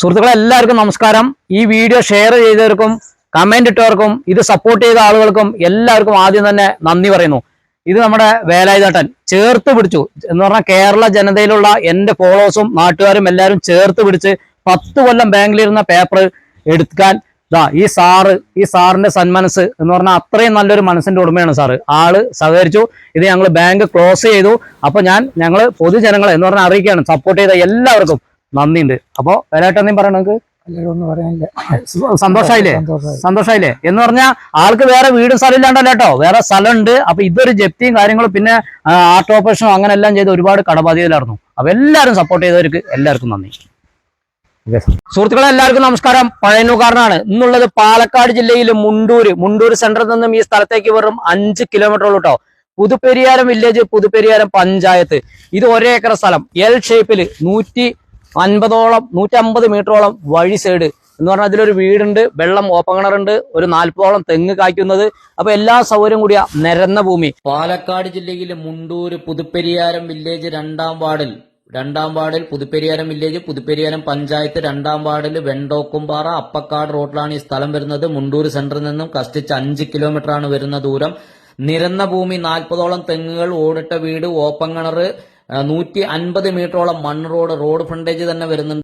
സുഹൃത്തുക്കളെ എല്ലാവർക്കും നമസ്കാരം. ഈ വീഡിയോ ഷെയർ ചെയ്തവർക്കും കമന്റ് ഇട്ടവർക്കും ഇത് സപ്പോർട്ട് ചെയ്ത ആളുകൾക്കും എല്ലാവർക്കും ആദ്യം തന്നെ നന്ദി പറയുന്നു. ഇത് നമ്മുടെ വേലായുധേട്ടൻ ചേർത്ത് പിടിച്ചു എന്ന് പറഞ്ഞാൽ കേരള ജനതയിലുള്ള എന്റെ ഫോളോവേഴ്സും നാട്ടുകാരും എല്ലാവരും ചേർത്ത് പിടിച്ച് 10 കൊല്ലം ബാങ്കിലിരുന്ന പേപ്പർ എടുക്കാൻ ഈ സാറിന്റെ സന്മനസ് എന്ന് പറഞ്ഞാൽ അത്രയും നല്ലൊരു മനസ്സിന്റെ ഉടമയാണ് സാറ്. ആള് സഹകരിച്ചു. ഇത് ഞങ്ങൾ ബാങ്ക് ക്ലോസ് ചെയ്തു. അപ്പൊ ഞങ്ങള് പൊതുജനങ്ങളെ എന്ന് പറഞ്ഞാൽ അറിയിക്കുകയാണ്, സപ്പോർട്ട് ചെയ്ത എല്ലാവർക്കും നന്ദിയുണ്ട്. അപ്പൊ വേലായിട്ടെന്തെങ്കിലും പറയണ നിങ്ങൾക്ക് സന്തോഷായില്ലേ എന്ന് പറഞ്ഞാൽ ആൾക്ക് വേറെ വീടും സ്ഥലം ഇല്ലാണ്ടല്ലോ കേട്ടോ, വേറെ സ്ഥലമുണ്ട്. അപ്പൊ ഇതൊരു ജപ്തിയും കാര്യങ്ങളും പിന്നെ ആർട്ട് ഓപ്പറേഷനും അങ്ങനെ എല്ലാം ചെയ്ത് ഒരുപാട് കടബാധ്യതയിലായിരുന്നു. അപ്പൊ എല്ലാവരും സപ്പോർട്ട് ചെയ്തവർക്ക് എല്ലാവർക്കും നന്ദി. സുഹൃത്തുക്കളെ എല്ലാവർക്കും നമസ്കാരം. പഴയന്നൂക്കാരനാണ്. ഇന്നുള്ളത് പാലക്കാട് ജില്ലയിലെ മുണ്ടൂര് സെന്ററിൽ നിന്നും ഈ സ്ഥലത്തേക്ക് വെറും 5 കിലോമീറ്റർ ഉള്ളൂ കേട്ടോ. പുതുപ്പെരിയാരം വില്ലേജ്, പുതുപ്പെരിയാരം പഞ്ചായത്ത്. ഇത് ഒരേക്കർ സ്ഥലം, എൽ ഷേപ്പില് 150 മീറ്ററോളം വഴി സൈഡ് എന്ന് പറഞ്ഞാൽ അതിലൊരു വീടുണ്ട്, വെള്ളം ഓപ്പൺ കിണറുണ്ട്, ഒരു 40ഓളം തെങ്ങ് കായ്ക്കുന്നത്. അപ്പൊ എല്ലാ സൗകര്യം കൂടിയ നിരന്ന ഭൂമി. പാലക്കാട് ജില്ലയിലെ മുണ്ടൂര് പുതുപ്പെരിയാരം വില്ലേജ് രണ്ടാം വാർഡിൽ പുതുപ്പെരിയാരം വില്ലേജ്, പുതുപ്പെരിയാരം പഞ്ചായത്ത് 2ാം വാർഡിൽ വെണ്ടോക്കുംപാറ അപ്പക്കാട് റോഡിലാണ് ഈ സ്ഥലം വരുന്നത്. മുണ്ടൂര് സെന്ററിൽ നിന്നും കഷ്ടിച്ച് 5 കിലോമീറ്റർ ആണ് വരുന്ന ദൂരം. നിരന്ന ഭൂമി, 40ഓളം തെങ്ങുകൾ, ഓടിട്ട വീട്, ഓപ്പൺ കിണറ്, 150 മീറ്ററോളം മണ്ണ് റോഡ് ഫ്രണ്ടേജ് തന്നെ വരുന്നുണ്ട്.